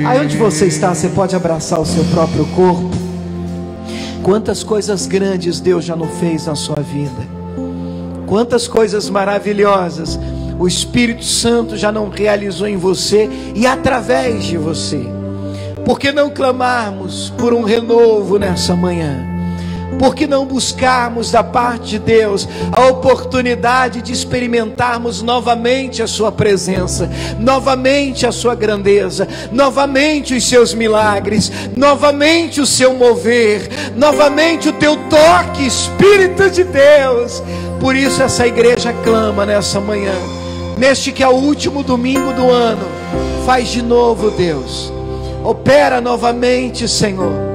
Aí onde você está, você pode abraçar o seu próprio corpo. Quantas coisas grandes Deus já não fez na sua vida. Quantas coisas maravilhosas o Espírito Santo já não realizou em você e através de você. Por que não clamarmos por um renovo nessa manhã? Por que não buscarmos da parte de Deus a oportunidade de experimentarmos novamente a sua presença, novamente a sua grandeza, novamente os seus milagres, novamente o seu mover, novamente o teu toque, Espírito de Deus. Por isso essa igreja clama nessa manhã, neste que é o último domingo do ano. Faz de novo, Deus, opera novamente, Senhor.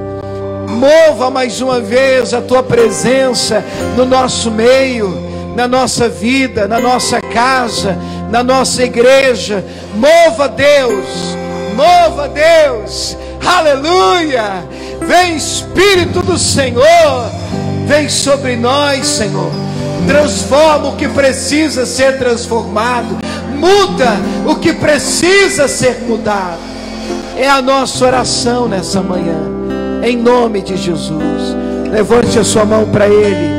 Mova mais uma vez a tua presença no nosso meio, na nossa vida, na nossa casa, na nossa igreja. Mova, Deus, mova, Deus, aleluia. Vem, Espírito do Senhor, vem sobre nós, Senhor. Transforma o que precisa ser transformado, muda o que precisa ser mudado. É a nossa oração nessa manhã. Em nome de Jesus, levante a sua mão para Ele,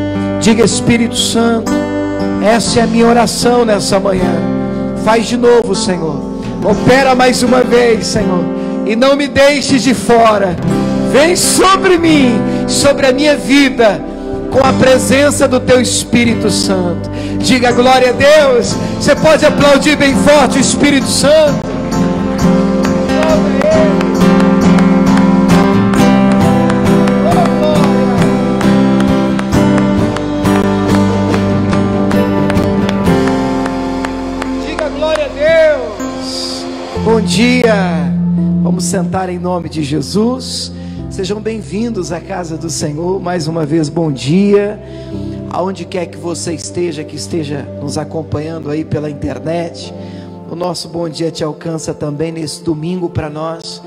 diga: Espírito Santo, essa é a minha oração nessa manhã. Faz de novo, Senhor, opera mais uma vez, Senhor, e não me deixe de fora. Vem sobre mim, sobre a minha vida, com a presença do Teu Espírito Santo. Diga glória a Deus. Você pode aplaudir bem forte o Espírito Santo. Bom dia, vamos sentar em nome de Jesus. Sejam bem-vindos à casa do Senhor. Mais uma vez, bom dia. Aonde quer que você esteja, que esteja nos acompanhando aí pela internet, o nosso bom dia te alcança também nesse domingo para nós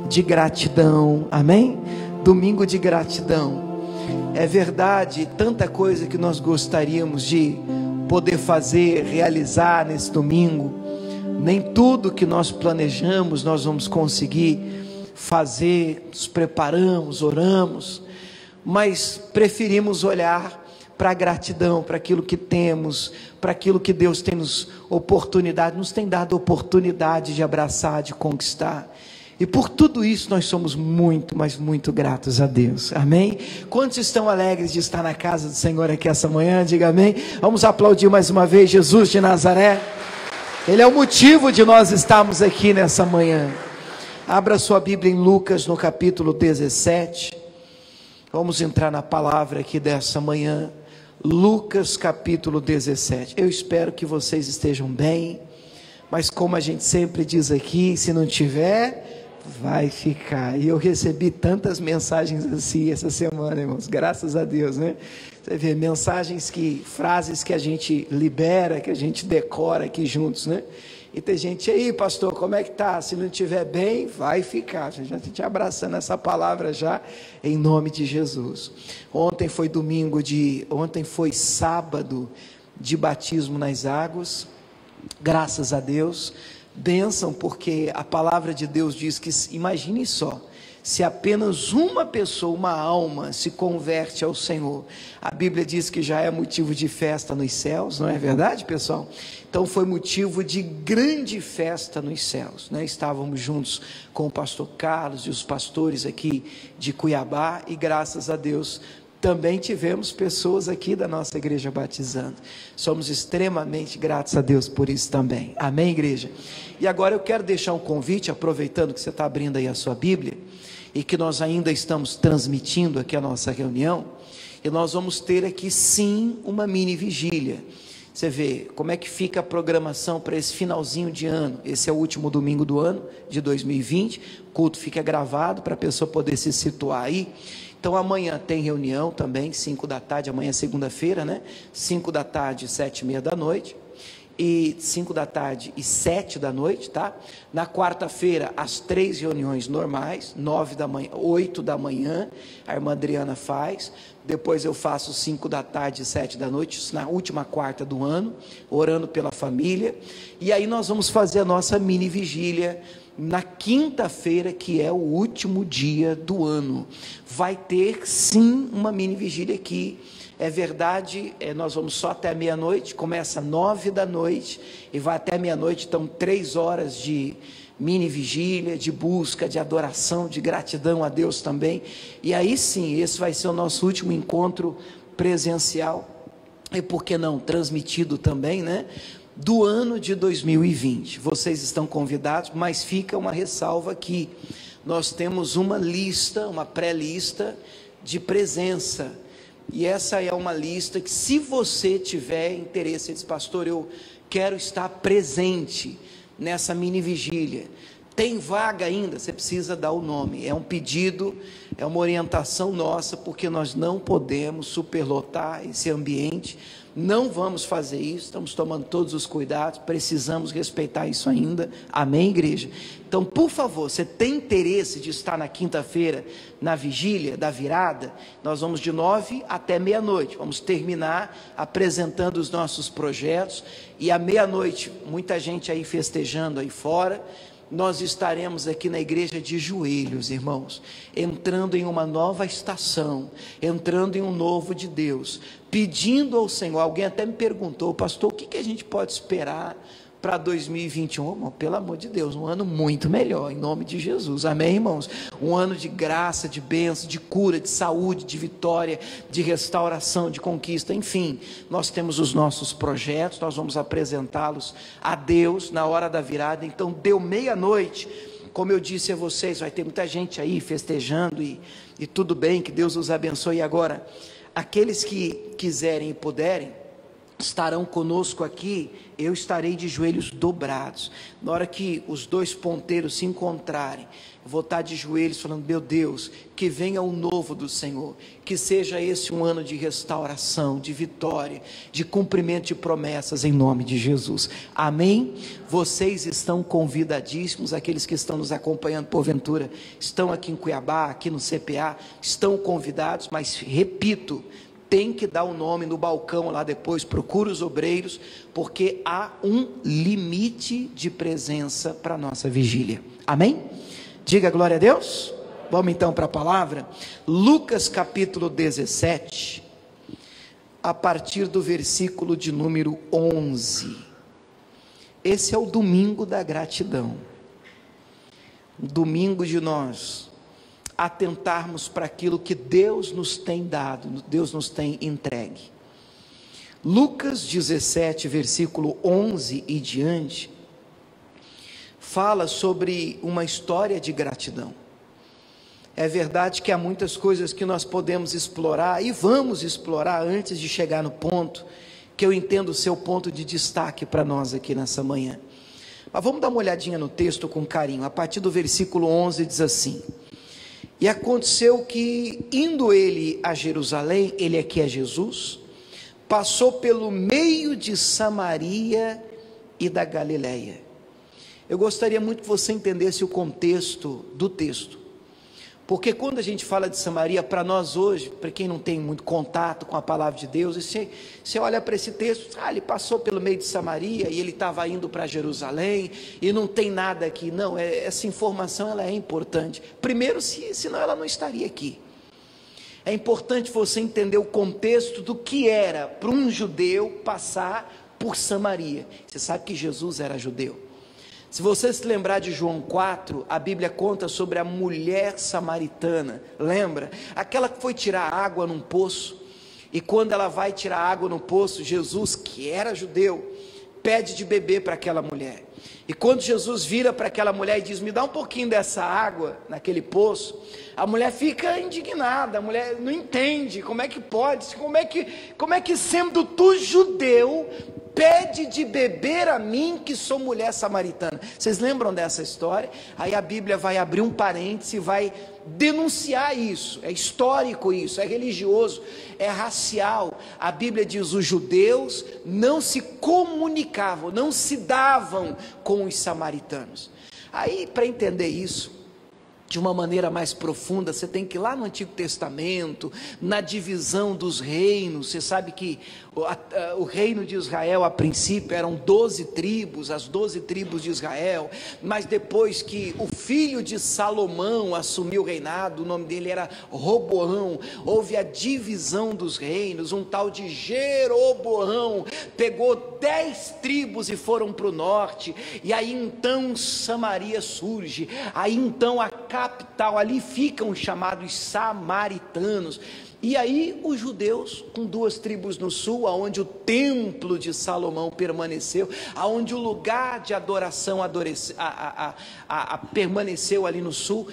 de gratidão, amém? Domingo de gratidão. É verdade, tanta coisa que nós gostaríamos de poder fazer, realizar nesse domingo. Nem tudo que nós planejamos nós vamos conseguir fazer, nos preparamos, oramos, mas preferimos olhar para a gratidão, para aquilo que temos, para aquilo que Deus tem nos tem dado oportunidade de abraçar, de conquistar. E por tudo isso nós somos muito, mas muito gratos a Deus, amém? Quantos estão alegres de estar na casa do Senhor aqui essa manhã? Diga amém. Vamos aplaudir mais uma vez Jesus de Nazaré. Ele é o motivo de nós estarmos aqui nessa manhã. Abra sua Bíblia em Lucas no capítulo 17. Vamos entrar na palavra aqui dessa manhã. Lucas capítulo 17. Eu espero que vocês estejam bem, mas como a gente sempre diz aqui, se não tiver, vai ficar. E eu recebi tantas mensagens assim essa semana, irmãos, graças a Deus, né? Você vê, mensagens frases que a gente libera, que a gente decora aqui juntos, né? E tem gente aí, pastor, como é que tá? Se não estiver bem, vai ficar. A gente já está te abraçando essa palavra já, em nome de Jesus. Ontem foi sábado de batismo nas águas, graças a Deus. Bênção, porque a palavra de Deus diz que, imagine só, se apenas uma pessoa, uma alma se converte ao Senhor, a Bíblia diz que já é motivo de festa nos céus, não é verdade, pessoal? Então foi motivo de grande festa nos céus, né? Estávamos juntos com o pastor Carlos e os pastores aqui de Cuiabá, e graças a Deus também tivemos pessoas aqui da nossa igreja batizando. Somos extremamente gratos a Deus por isso também, amém, igreja? E agora eu quero deixar um convite, aproveitando que você está abrindo aí a sua Bíblia, e que nós ainda estamos transmitindo aqui a nossa reunião, e nós vamos ter aqui sim uma mini vigília. Você vê como é que fica a programação para esse finalzinho de ano. Esse é o último domingo do ano de 2020, o culto fica gravado para a pessoa poder se situar aí. Então amanhã tem reunião também, 5 da tarde, amanhã é segunda-feira, né? 5 da tarde, 7h30 da noite. E 5 da tarde e 7 da noite, tá? Na quarta-feira, as 3 reuniões normais, 9 da manhã, 8 da manhã, a irmã Adriana faz. Depois eu faço 5 da tarde e 7 da noite, na última quarta do ano, orando pela família. E aí nós vamos fazer a nossa mini vigília na quinta-feira, que é o último dia do ano. Vai ter sim uma mini vigília aqui. É verdade, nós vamos só até meia-noite, começa 9 da noite e vai até meia-noite, então 3 horas de mini vigília, de busca, de adoração, de gratidão a Deus também. E aí sim, esse vai ser o nosso último encontro presencial, e por que não transmitido também, né? Do ano de 2020. Vocês estão convidados, mas fica uma ressalva aqui. Nós temos uma lista, uma pré-lista de presença. E essa é uma lista que, se você tiver interesse, diz, pastor, eu quero estar presente nessa mini vigília, tem vaga ainda? Você precisa dar o nome. É um pedido, é uma orientação nossa, porque nós não podemos superlotar esse ambiente. Não vamos fazer isso, estamos tomando todos os cuidados, precisamos respeitar isso ainda, amém, igreja? Então, por favor, você tem interesse de estar na quinta-feira, na vigília da virada? Nós vamos de 9 até meia-noite, vamos terminar apresentando os nossos projetos, e à meia-noite, muita gente aí festejando aí fora, nós estaremos aqui na igreja de joelhos, irmãos, entrando em uma nova estação, entrando em um novo de Deus, pedindo ao Senhor. Alguém até me perguntou, pastor, o que a gente pode esperar para 2021? Irmão, pelo amor de Deus, um ano muito melhor, em nome de Jesus, amém, irmãos? Um ano de graça, de bênção, de cura, de saúde, de vitória, de restauração, de conquista, enfim, nós temos os nossos projetos, nós vamos apresentá-los a Deus na hora da virada. Então, deu meia-noite, como eu disse a vocês, vai ter muita gente aí festejando, e tudo bem, que Deus os abençoe. Agora, aqueles que quiserem e puderem, estarão conosco aqui. Eu estarei de joelhos dobrados, na hora que os dois ponteiros se encontrarem, eu vou estar de joelhos falando, meu Deus, que venha o novo do Senhor, que seja esse um ano de restauração, de vitória, de cumprimento de promessas, em nome de Jesus, amém? Vocês estão convidadíssimos, aqueles que estão nos acompanhando porventura, estão aqui em Cuiabá, aqui no CPA, estão convidados, mas repito, tem que dar o nome no balcão lá depois, procura os obreiros, porque há um limite de presença para a nossa vigília, amém? Diga glória a Deus. Vamos então para a palavra, Lucas capítulo 17, a partir do versículo de número 11, esse é o domingo da gratidão, o domingo de nós atentarmos para aquilo que Deus nos tem dado, Deus nos tem entregue. Lucas 17, versículo 11 e diante, fala sobre uma história de gratidão. É verdade que há muitas coisas que nós podemos explorar, e vamos explorar antes de chegar no ponto, que eu entendo ser o ponto de destaque para nós aqui nessa manhã. Mas vamos dar uma olhadinha no texto com carinho. A partir do versículo 11 diz assim: e aconteceu que, indo ele a Jerusalém, ele aqui é Jesus, passou pelo meio de Samaria e da Galileia. Eu gostaria muito que você entendesse o contexto do texto, porque quando a gente fala de Samaria, para nós hoje, para quem não tem muito contato com a palavra de Deus, e você olha para esse texto, ele passou pelo meio de Samaria, e ele estava indo para Jerusalém, e não tem nada aqui. Não, essa informação ela é importante, primeiro, senão ela não estaria aqui. É importante você entender o contexto do que era para um judeu passar por Samaria. Você sabe que Jesus era judeu. Se você se lembrar de João 4, a Bíblia conta sobre a mulher samaritana, lembra? Aquela que foi tirar água num poço, e quando ela vai tirar água no poço, Jesus, que era judeu, pede de beber para aquela mulher. E quando Jesus vira para aquela mulher e diz, me dá um pouquinho dessa água naquele poço, a mulher fica indignada, a mulher não entende, como é que pode, como é que sendo tu judeu, pede de beber a mim que sou mulher samaritana. Vocês lembram dessa história? Aí a Bíblia vai abrir um parêntese e vai denunciar isso. É histórico isso, é religioso, é racial. A Bíblia diz, os judeus não se comunicavam, não se davam com os samaritanos. Aí, para entender isso, de uma maneira mais profunda, você tem que ir lá no Antigo Testamento, na divisão dos reinos. Você sabe que o reino de Israel, a princípio, eram 12 tribos, as 12 tribos de Israel, mas depois que o filho de Salomão assumiu o reinado, o nome dele era Roboão, houve a divisão dos reinos. Um tal de Jeroboão pegou 10 tribos e foram para o norte, e aí então Samaria surge, aí então a capital, ali ficam os chamados samaritanos. E aí os judeus, com 2 tribos no sul, aonde o templo de Salomão permaneceu, aonde o lugar de adoração permaneceu ali no sul,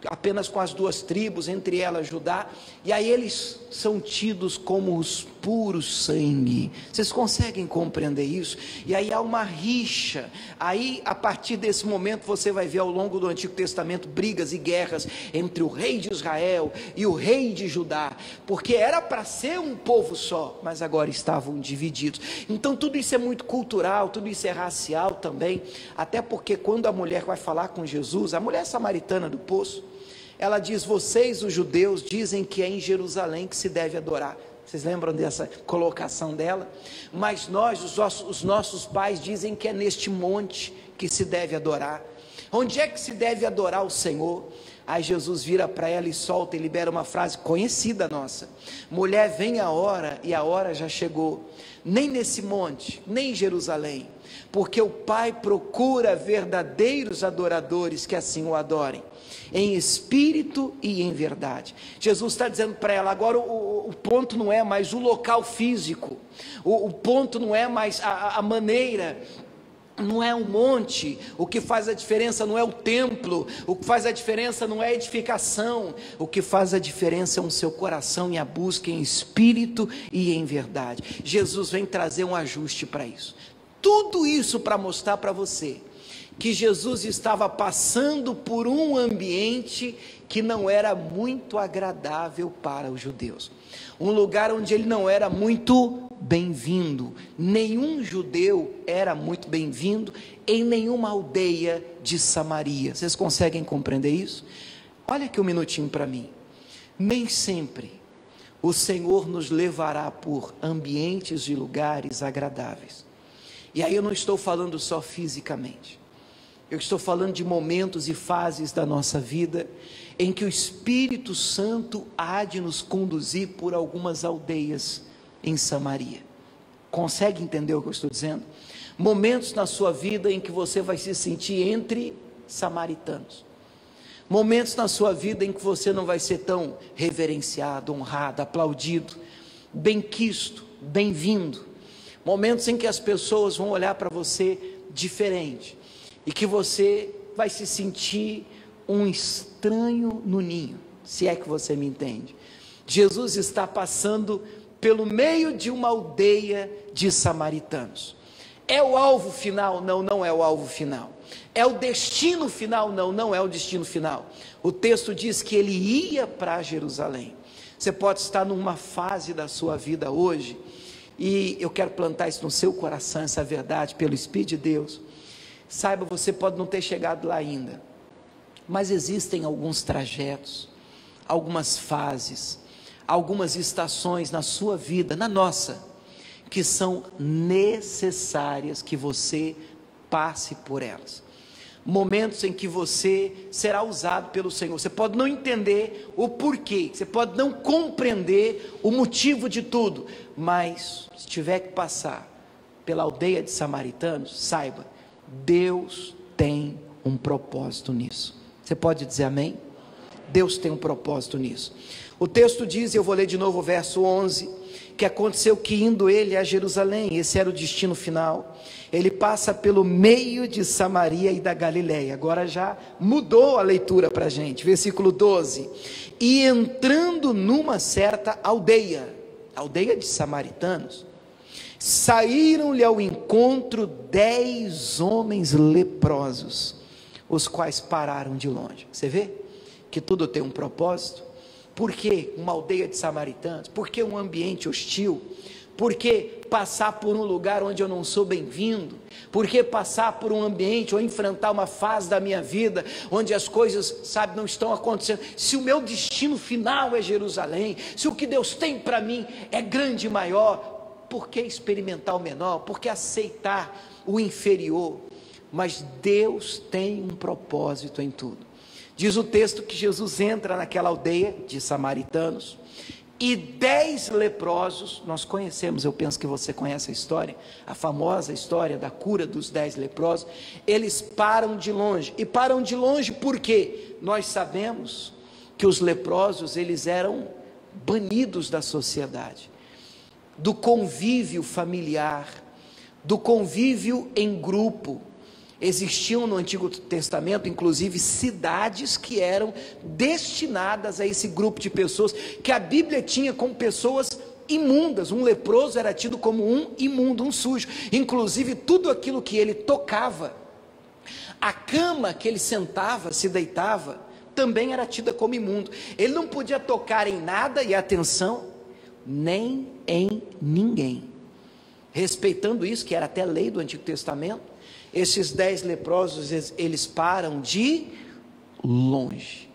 apenas com as 2 tribos, entre elas Judá. E aí eles são tidos como os puros sangue. Vocês conseguem compreender isso? E aí há uma rixa. Aí a partir desse momento você vai ver ao longo do Antigo Testamento brigas e guerras entre o rei de Israel e o rei de Judá, porque era para ser um povo só, mas agora estavam divididos. Então tudo isso é muito cultural, tudo isso é racial também, até porque quando a mulher vai falar com Jesus, a mulher samaritana do poço, ela diz: vocês os judeus dizem que é em Jerusalém que se deve adorar. Vocês lembram dessa colocação dela? Mas nós, os nossos pais dizem que é neste monte que se deve adorar. Onde é que se deve adorar o Senhor? Aí Jesus vira para ela e solta e libera uma frase conhecida nossa: mulher, vem a hora, e a hora já chegou, nem nesse monte, nem em Jerusalém, porque o Pai procura verdadeiros adoradores que assim o adorem, em espírito e em verdade. Jesus está dizendo para ela: agora o ponto não é mais o local físico, o ponto não é mais a maneira, não é o monte. O que faz a diferença não é o templo, o que faz a diferença não é a edificação, o que faz a diferença é o seu coração e a busca em espírito e em verdade. Jesus vem trazer um ajuste para isso, tudo isso para mostrar para você que Jesus estava passando por um ambiente que não era muito agradável para os judeus, um lugar onde ele não era muito bem-vindo. Nenhum judeu era muito bem-vindo em nenhuma aldeia de Samaria. Vocês conseguem compreender isso? Olha aqui um minutinho para mim. Nem sempre o Senhor nos levará por ambientes e lugares agradáveis. E aí eu não estou falando só fisicamente, eu estou falando de momentos e fases da nossa vida em que o Espírito Santo há de nos conduzir por algumas aldeias em Samaria. Consegue entender o que eu estou dizendo? Momentos na sua vida em que você vai se sentir entre samaritanos. Momentos na sua vida em que você não vai ser tão reverenciado, honrado, aplaudido, benquisto, bem-vindo. Momentos em que as pessoas vão olhar para você diferente e que você vai se sentir um estranho no ninho, se é que você me entende. Jesus está passando pelo meio de uma aldeia de samaritanos. É o alvo final? Não, não é o alvo final. É o destino final? Não, não é o destino final. O texto diz que ele ia para Jerusalém. Você pode estar numa fase da sua vida hoje, e eu quero plantar isso no seu coração, essa verdade, pelo Espírito de Deus. Saiba, você pode não ter chegado lá ainda, mas existem alguns trajetos, algumas fases, algumas estações na sua vida, na nossa, que são necessárias que você passe por elas. Momentos em que você será usado pelo Senhor. Você pode não entender o porquê, você pode não compreender o motivo de tudo, mas se tiver que passar pela aldeia de samaritanos, saiba, Deus tem um propósito nisso. Você pode dizer amém? Deus tem um propósito nisso. O texto diz, eu vou ler de novo o verso 11, que aconteceu que indo ele a Jerusalém, esse era o destino final, ele passa pelo meio de Samaria e da Galileia. Agora já mudou a leitura para a gente, versículo 12, e entrando numa certa aldeia de samaritanos, saíram-lhe ao encontro 10 homens leprosos, os quais pararam de longe. Você vê que tudo tem um propósito? Por que uma aldeia de samaritanos? Por que um ambiente hostil? Por que passar por um lugar onde eu não sou bem-vindo? Por que passar por um ambiente ou enfrentar uma fase da minha vida onde as coisas, sabe, não estão acontecendo? Se o meu destino final é Jerusalém, se o que Deus tem para mim é grande e maior, por que experimentar o menor? Por que aceitar o inferior? Mas Deus tem um propósito em tudo. Diz o texto que Jesus entra naquela aldeia de samaritanos, e 10 leprosos, nós conhecemos, eu penso que você conhece a história, a famosa história da cura dos 10 leprosos, eles param de longe, e param de longe porque nós sabemos que os leprosos, eles eram banidos da sociedade, do convívio familiar, do convívio em grupo. Existiam no Antigo Testamento, inclusive, cidades que eram destinadas a esse grupo de pessoas, que a Bíblia tinha como pessoas imundas. Um leproso era tido como um imundo, um sujo. Inclusive, tudo aquilo que ele tocava, a cama que ele sentava, se deitava, também era tida como imundo. Ele não podia tocar em nada, e atenção, nem em ninguém. Respeitando isso, que era até lei do Antigo Testamento, esses 10 leprosos, eles param de longe,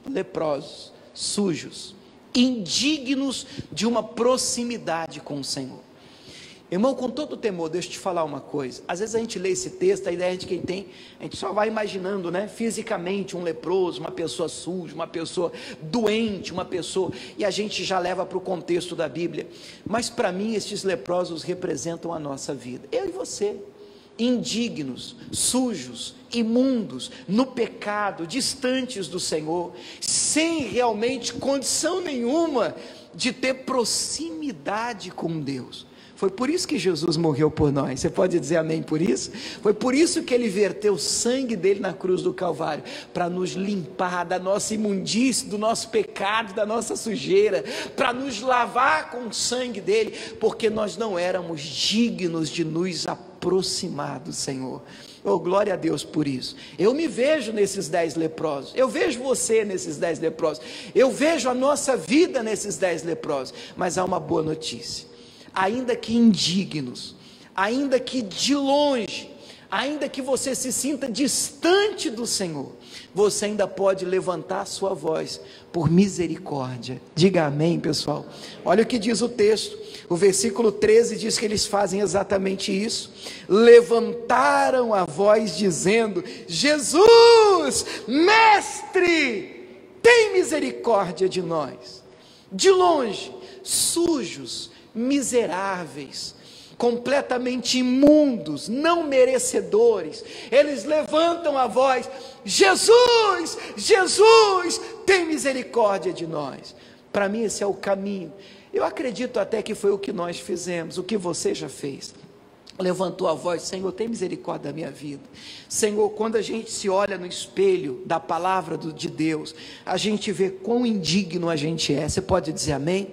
leprosos, sujos, indignos de uma proximidade com o Senhor. Irmão, com todo temor, deixa eu te falar uma coisa. Às vezes a gente lê esse texto, a ideia de quem tem, a gente só vai imaginando, né, fisicamente um leproso, uma pessoa suja, uma pessoa doente, uma pessoa, e a gente já leva para o contexto da Bíblia. Mas para mim estes leprosos representam a nossa vida, eu e você, indignos, sujos, imundos, no pecado, distantes do Senhor, sem realmente condição nenhuma de ter proximidade com Deus. Foi por isso que Jesus morreu por nós. Você pode dizer amém por isso? Foi por isso que ele verteu o sangue dele na cruz do Calvário, para nos limpar da nossa imundície, do nosso pecado, da nossa sujeira, para nos lavar com o sangue dele, porque nós não éramos dignos de nos aproximar do Senhor. Oh, glória a Deus por isso. Eu me vejo nesses 10 leprosos, eu vejo você nesses 10 leprosos, eu vejo a nossa vida nesses 10 leprosos. Mas há uma boa notícia: ainda que indignos, ainda que de longe, ainda que você se sinta distante do Senhor, você ainda pode levantar a sua voz por misericórdia. Diga amém, pessoal. Olha o que diz o texto, o versículo 13 diz que eles fazem exatamente isso. Levantaram a voz dizendo: Jesus, mestre, tem misericórdia de nós. De longe, sujos, miseráveis, completamente imundos, não merecedores, eles levantam a voz: Jesus, Jesus, tem misericórdia de nós. Para mim esse é o caminho. Eu acredito até que foi o que nós fizemos, o que você já fez. Levantou a voz: Senhor, tem misericórdia da minha vida. Senhor, quando a gente se olha no espelho da palavra de Deus, a gente vê quão indigno a gente é. Você pode dizer amém?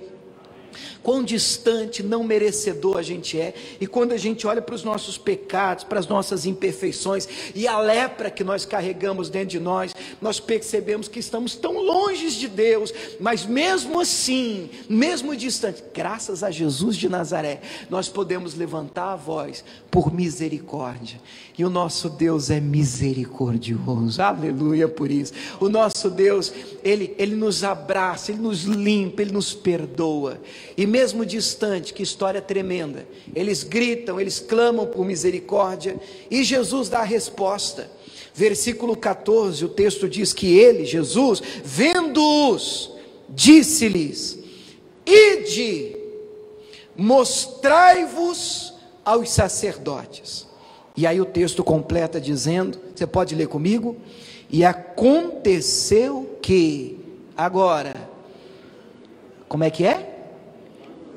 Quão distante, não merecedor a gente é. E quando a gente olha para os nossos pecados, para as nossas imperfeições e a lepra que nós carregamos dentro de nós, nós percebemos que estamos tão longe de Deus. Mas mesmo assim, mesmo distante, graças a Jesus de Nazaré, nós podemos levantar a voz por misericórdia. E o nosso Deus é misericordioso, aleluia por isso. O nosso Deus, Ele nos abraça, Ele nos limpa, Ele nos perdoa. E mesmo distante, que história tremenda, eles gritam, eles clamam por misericórdia, e Jesus dá a resposta. Versículo 14, o texto diz que ele, Jesus, vendo-os, disse-lhes: ide, mostrai-vos aos sacerdotes. E aí o texto completa dizendo, você pode ler comigo? E aconteceu que, agora, como é que é?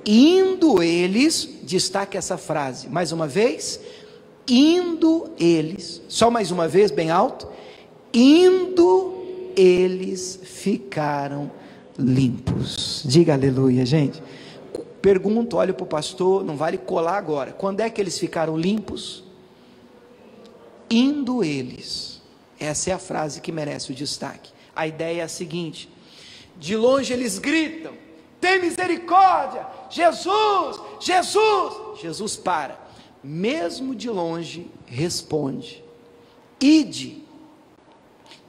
Indo eles, destaque essa frase, mais uma vez, indo eles, só mais uma vez, bem alto, indo eles ficaram limpos. Diga aleluia, gente. Pergunto, olho para o pastor, não vale colar agora, quando é que eles ficaram limpos? Indo eles, essa é a frase que merece o destaque. A ideia é a seguinte: de longe eles gritam: tem misericórdia, Jesus, Jesus. Jesus para, mesmo de longe, responde: ide.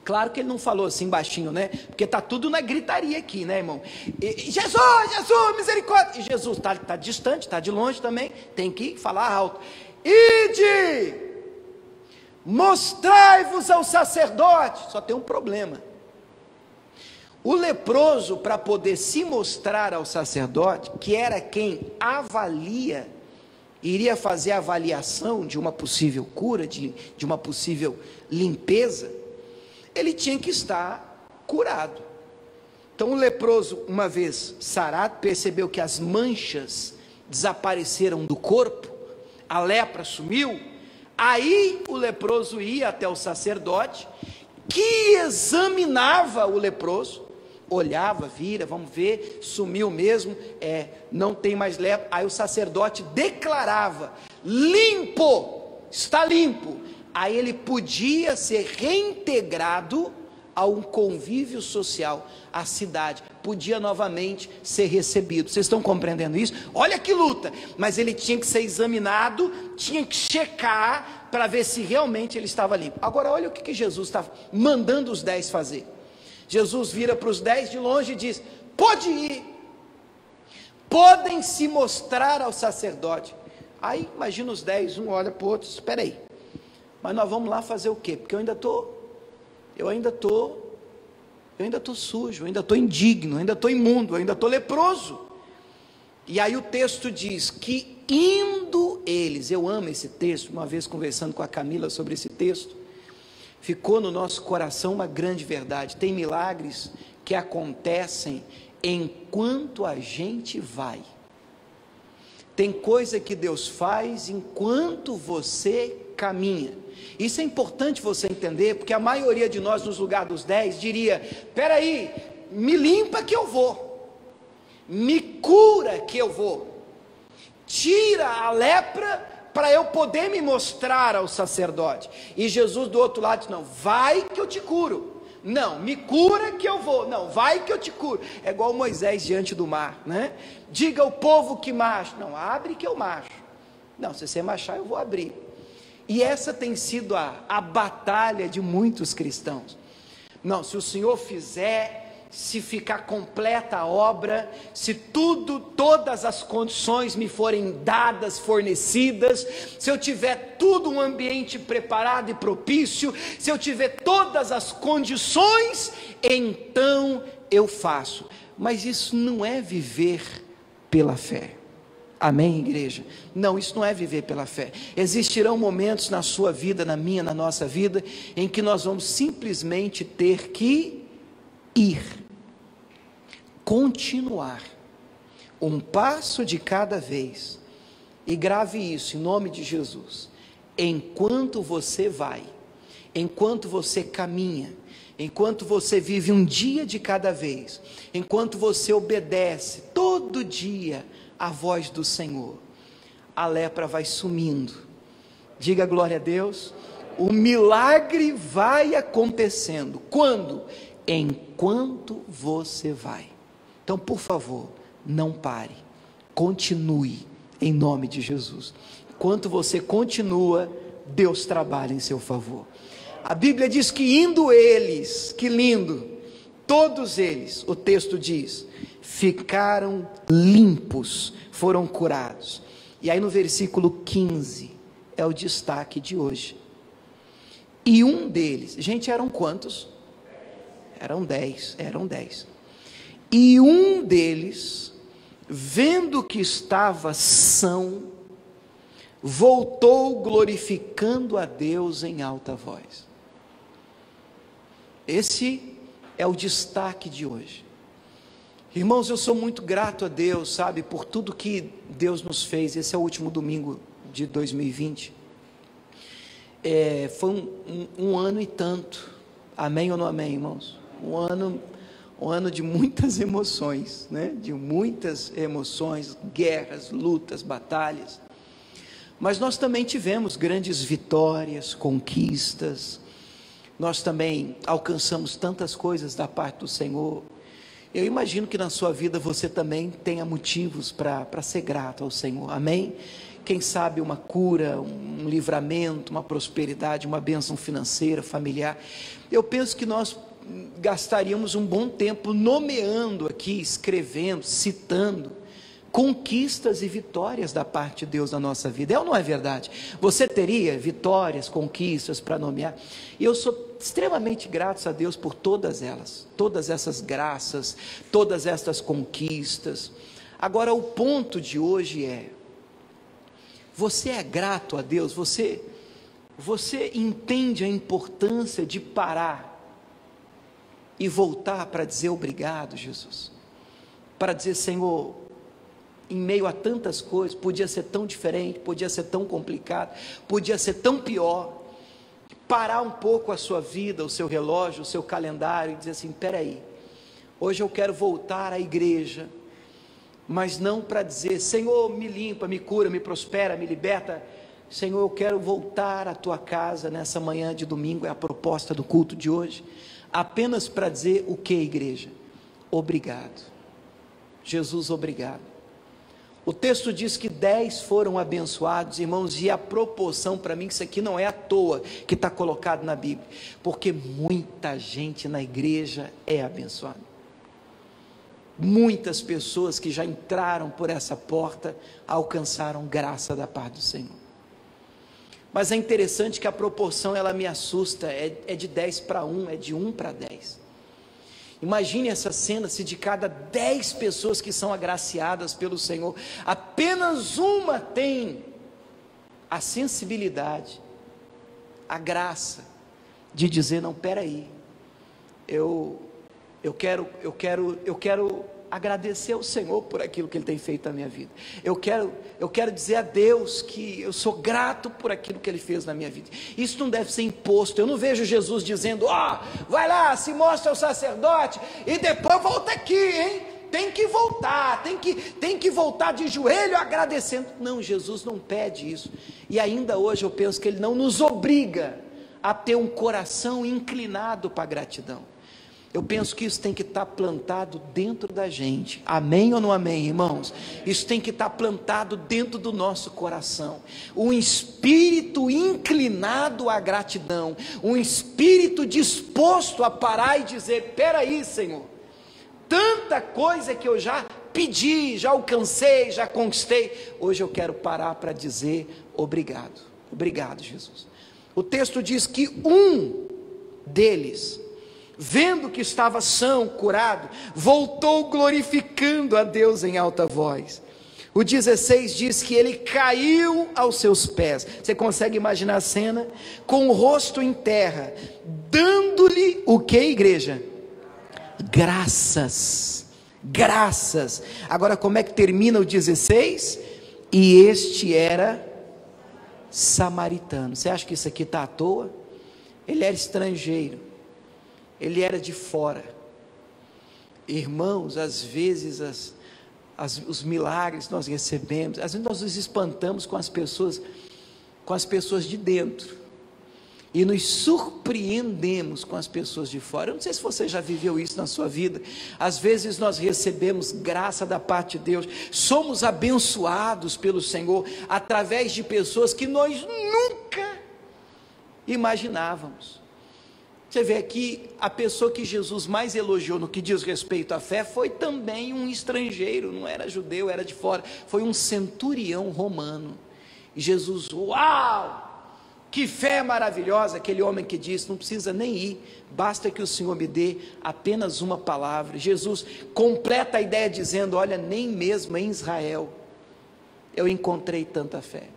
Claro que ele não falou assim baixinho, né? Porque está tudo na gritaria aqui, né, irmão? Jesus, Jesus, misericórdia. E Jesus está distante, está de longe também, tem que falar alto: ide, mostrai-vos ao sacerdote. Só tem um problema: o leproso, para poder se mostrar ao sacerdote, que era quem avalia, iria fazer a avaliação de uma possível cura, de uma possível limpeza, ele tinha que estar curado. Então o leproso, uma vez sarado, percebeu que as manchas desapareceram do corpo, a lepra sumiu. Aí o leproso ia até o sacerdote, que examinava o leproso, olhava, vira, vamos ver, sumiu mesmo, não tem mais lepra. Aí o sacerdote declarava: limpo, está limpo. Aí ele podia ser reintegrado a um convívio social, à cidade, podia novamente ser recebido. Vocês estão compreendendo isso? Olha que luta! Mas ele tinha que ser examinado, tinha que checar para ver se realmente ele estava limpo. Agora olha o que Jesus está mandando os 10 fazer. Jesus vira para os 10 de longe e diz: pode ir, podem se mostrar ao sacerdote. Aí imagina os 10, um olha para o outro: espera aí, mas nós vamos lá fazer o quê? Porque eu ainda estou sujo, eu ainda estou indigno, eu ainda estou imundo, eu ainda estou leproso. E aí o texto diz que indo eles, eu amo esse texto, uma vez conversando com a Camila sobre esse texto, ficou no nosso coração uma grande verdade. Tem milagres que acontecem enquanto a gente vai. Tem coisa que Deus faz enquanto você caminha. Isso é importante você entender, porque a maioria de nós, nos lugares dos 10, diria: peraí, me limpa que eu vou, me cura que eu vou, tira a lepra para eu poder me mostrar ao sacerdote. E Jesus do outro lado diz: não, vai que eu te curo. Não, me cura que eu vou. Não, vai que eu te curo. É igual Moisés diante do mar, né? Diga ao povo que marche. Não, abre que eu marcho. Não, se você marchar eu vou abrir. E essa tem sido a batalha de muitos cristãos. Não, se o Senhor fizer, se ficar completa a obra, se todas as condições me forem dadas, fornecidas, se eu tiver tudo um ambiente preparado e propício, se eu tiver todas as condições, então eu faço. Mas isso não é viver pela fé. Amém, igreja? Não, isso não é viver pela fé. Existirão momentos na sua vida, na minha, na nossa vida, em que nós vamos simplesmente ter que ir, continuar, um passo de cada vez. E grave isso em nome de Jesus: enquanto você vai, enquanto você caminha, enquanto você vive um dia de cada vez, enquanto você obedece todo dia a voz do Senhor, a lepra vai sumindo. Diga glória a Deus. O milagre vai acontecendo. Quando? Enquanto você vai. Então, por favor, não pare, continue em nome de Jesus. Enquanto você continua, Deus trabalha em seu favor. A Bíblia diz que indo eles, que lindo, todos eles, o texto diz, ficaram limpos, foram curados. E aí no versículo 15, é o destaque de hoje. E um deles, gente, eram quantos? Eram 10. E um deles, vendo que estava são, voltou glorificando a Deus em alta voz. Esse é o destaque de hoje. Irmãos, eu sou muito grato a Deus, sabe, por tudo que Deus nos fez. Esse é o último domingo de 2020. Foi um ano e tanto. Amém ou não amém, irmãos? Um ano de muitas emoções, né? De muitas emoções, guerras, lutas, batalhas. Mas nós também tivemos grandes vitórias, conquistas. Nós também alcançamos tantas coisas da parte do Senhor. Eu imagino que na sua vida você também tenha motivos para ser grato ao Senhor, amém? Quem sabe uma cura, um livramento, uma prosperidade, uma bênção financeira, familiar. Eu penso que nós gastaríamos um bom tempo nomeando aqui, escrevendo, citando conquistas e vitórias da parte de Deus na nossa vida. É ou não é verdade? Você teria vitórias, conquistas para nomear? E eu sou extremamente grato a Deus por todas elas, todas essas graças, todas essas conquistas. Agora, o ponto de hoje é: você é grato a Deus? Você entende a importância de parar e voltar para dizer obrigado, Jesus? Para dizer: Senhor, em meio a tantas coisas, podia ser tão diferente, podia ser tão complicado, podia ser tão pior. Parar um pouco a sua vida, o seu relógio, o seu calendário, e dizer assim: peraí, hoje eu quero voltar à igreja, mas não para dizer: Senhor, me limpa, me cura, me prospera, me liberta. Senhor, eu quero voltar à tua casa nessa manhã de domingo, é a proposta do culto de hoje, apenas para dizer o que, igreja? Obrigado. Jesus, obrigado. O texto diz que 10 foram abençoados, irmãos, e a proporção, para mim, isso aqui não é à toa que está colocado na Bíblia, porque muita gente na igreja é abençoada. Muitas pessoas que já entraram por essa porta alcançaram graça da parte do Senhor. Mas é interessante que a proporção, ela me assusta, é de 10 para 1, é de 1 para 10. Imagine essa cena, se de cada 10 pessoas que são agraciadas pelo Senhor, apenas uma tem a sensibilidade, a graça de dizer: não, peraí, eu quero agradecer ao Senhor por aquilo que Ele tem feito na minha vida. Eu quero dizer a Deus que eu sou grato por aquilo que Ele fez na minha vida. Isso não deve ser imposto. Eu não vejo Jesus dizendo: vai lá, se mostra ao sacerdote e depois volta aqui, hein? Tem que voltar, tem que voltar de joelho agradecendo. Não, Jesus não pede isso. E ainda hoje eu penso que Ele não nos obriga a ter um coração inclinado para a gratidão. Eu penso que isso tem que estar plantado dentro da gente. Amém ou não amém, irmãos? Isso tem que estar plantado dentro do nosso coração. Um espírito inclinado à gratidão. Um espírito disposto a parar e dizer: peraí, Senhor, tanta coisa que eu já pedi, já alcancei, já conquistei. Hoje eu quero parar para dizer obrigado. Obrigado, Jesus. O texto diz que um deles, vendo que estava são, curado, voltou glorificando a Deus em alta voz. O 16 diz que ele caiu aos seus pés. Você consegue imaginar a cena? Com o rosto em terra, dando-lhe o que, igreja? Graças. Graças. Agora, como é que termina o 16? E este era samaritano. Você acha que isso aqui está à toa? Ele era estrangeiro. Ele era de fora. Irmãos, às vezes os milagres nós recebemos, às vezes nós nos espantamos com as pessoas de dentro, e nos surpreendemos com as pessoas de fora. Eu não sei se você já viveu isso na sua vida. Às vezes nós recebemos graça da parte de Deus, somos abençoados pelo Senhor, através de pessoas que nós nunca imaginávamos. Você vê aqui, a pessoa que Jesus mais elogiou no que diz respeito à fé foi também um estrangeiro, não era judeu, era de fora, foi um centurião romano. E Jesus: uau, que fé maravilhosa! Aquele homem que disse: não precisa nem ir, basta que o Senhor me dê apenas uma palavra. Jesus completa a ideia dizendo: olha, nem mesmo em Israel eu encontrei tanta fé.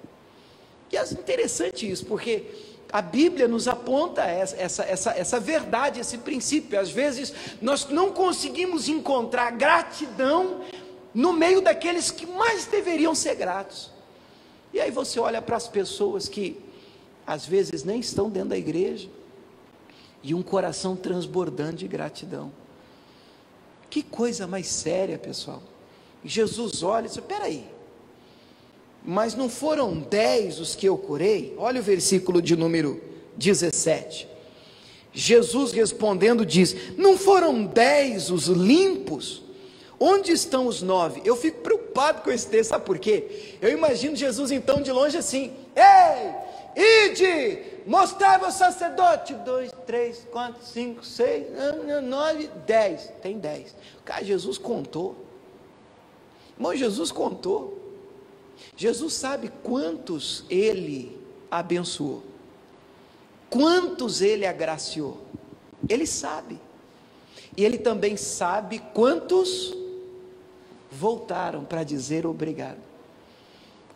E é interessante isso, porque a Bíblia nos aponta essa verdade, esse princípio. Às vezes nós não conseguimos encontrar gratidão no meio daqueles que mais deveriam ser gratos. E aí você olha para as pessoas que às vezes nem estão dentro da igreja, e um coração transbordando de gratidão. Que coisa mais séria, pessoal. Jesus olha e diz: espera aí, mas não foram 10 os que eu curei? Olha o versículo de número 17. Jesus respondendo diz: não foram 10 os limpos? Onde estão os 9? Eu fico preocupado com esse texto, sabe por quê? Eu imagino Jesus então de longe assim: ei, ide, mostrai-vos ao sacerdote. 2, 3, 4, 5, 6, 9, 10. Tem 10. Cara, Jesus contou. Irmão, Jesus contou. Jesus sabe quantos ele abençoou, quantos ele agraciou. Ele sabe. E ele também sabe quantos voltaram para dizer obrigado.